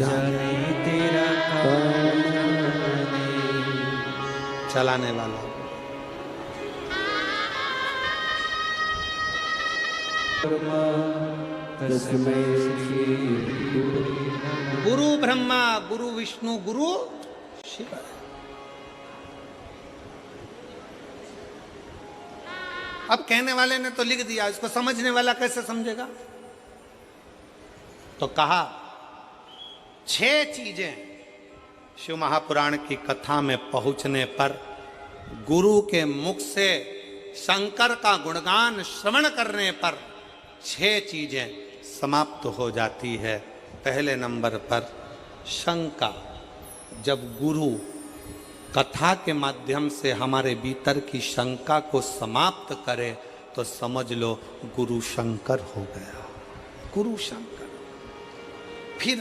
जाने तेरा कौन जाने। चलाने वाला तस्मै श्री गुरु ब्रह्मा गुरु विष्णु गुरु शिव। अब कहने वाले ने तो लिख दिया, इसको समझने वाला कैसे समझेगा? तो कहा 6 चीजें शिव महापुराण की कथा में पहुंचने पर गुरु के मुख से शंकर का गुणगान श्रवण करने पर 6 चीजें समाप्त हो जाती है। पहले नंबर पर शंका। जब गुरु कथा के माध्यम से हमारे भीतर की शंका को समाप्त करे तो समझ लो गुरु शंकर हो गया। गुरु शंकर। फिर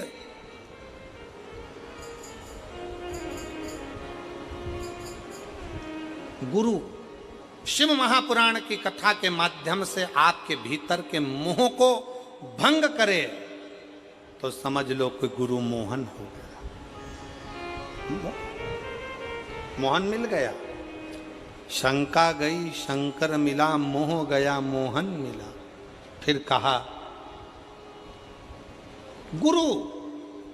गुरु शिव महापुराण की कथा के माध्यम से आपके भीतर के मोह को भंग करे तो समझ लो कोई गुरु मोहन हो गया। मोहन मिल गया। शंका गई शंकर मिला, मोह गया मोहन मिला। फिर कहा गुरु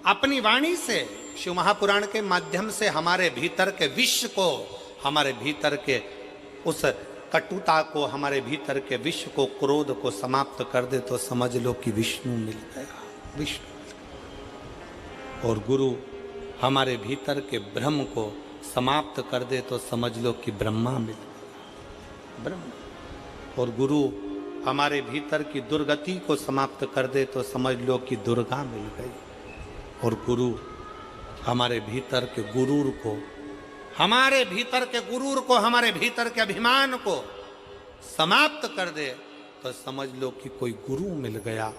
अपनी वाणी से शिव महापुराण के माध्यम से हमारे भीतर के विश्व को, हमारे भीतर के उस कटुता को, हमारे भीतर के विश्व को, क्रोध को समाप्त कर दे तो समझ लो कि विष्णु मिल गया। विष्णु। और गुरु हमारे भीतर के भ्रम को समाप्त कर दे तो समझ लो कि ब्रह्मा मिल गया। ब्रह्मा। और गुरु हमारे भीतर की दुर्गति को समाप्त कर दे तो समझ लो कि दुर्गा मिल गई। और गुरु हमारे भीतर के गुरूर को, हमारे भीतर के गुरूर को, हमारे भीतर के अभिमान को समाप्त कर दे तो समझ लो कि कोई गुरु मिल गया।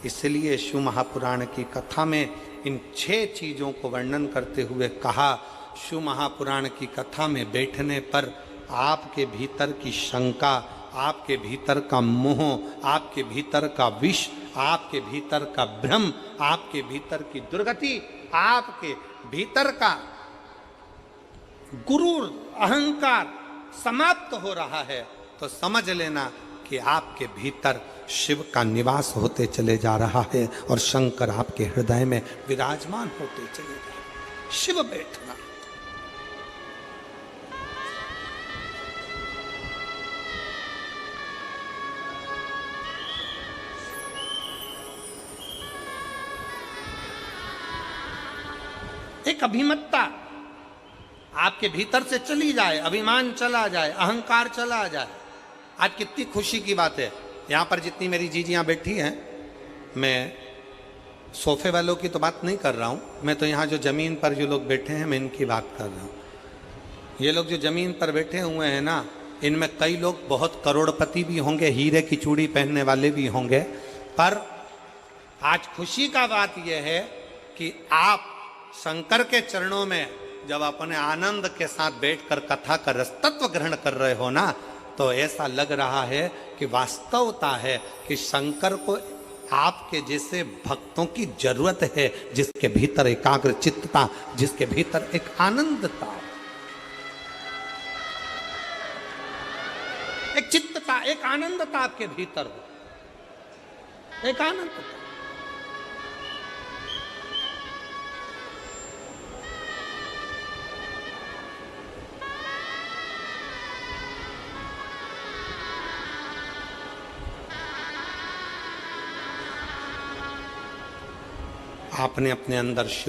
इसलिए शिव महापुराण की कथा में इन 6 चीजों को वर्णन करते हुए कहा, शिव महापुराण की कथा में बैठने पर आपके भीतर की शंका, आपके भीतर का मोह, आपके भीतर का विष, आपके भीतर का भ्रम, आपके भीतर की दुर्गति, आपके भीतर का गुरूर अहंकार समाप्त हो रहा है तो समझ लेना कि आपके भीतर शिव का निवास होते चले जा रहा है और शंकर आपके हृदय में विराजमान होते चले जा रहे हैं। शिव बैठना। एक अभिमत्ता आपके भीतर से चली जाए, अभिमान चला जाए, अहंकार चला जाए। आज कितनी खुशी की बात है, यहाँ पर जितनी मेरी जीजियाँ बैठी हैं, मैं सोफे वालों की तो बात नहीं कर रहा हूँ, मैं तो यहाँ जो ज़मीन पर जो लोग बैठे हैं मैं इनकी बात कर रहा हूँ। ये लोग जो ज़मीन पर बैठे हुए हैं ना, इनमें कई लोग बहुत करोड़पति भी होंगे, हीरे की चूड़ी पहनने वाले भी होंगे, पर आज खुशी का बात यह है कि आप शंकर के चरणों में जब अपने आनंद के साथ बैठकर कथा का रसतत्व ग्रहण कर रहे हो ना, तो ऐसा लग रहा है कि वास्तवता है कि शंकर को आपके जैसे भक्तों की जरूरत है, जिसके भीतर एकाग्र चित्तता, जिसके भीतर एक आनंदता, एक चित्तता, एक आनंदता आपके भीतर हो, एक आनंदता। आपने अपने अंदर शिव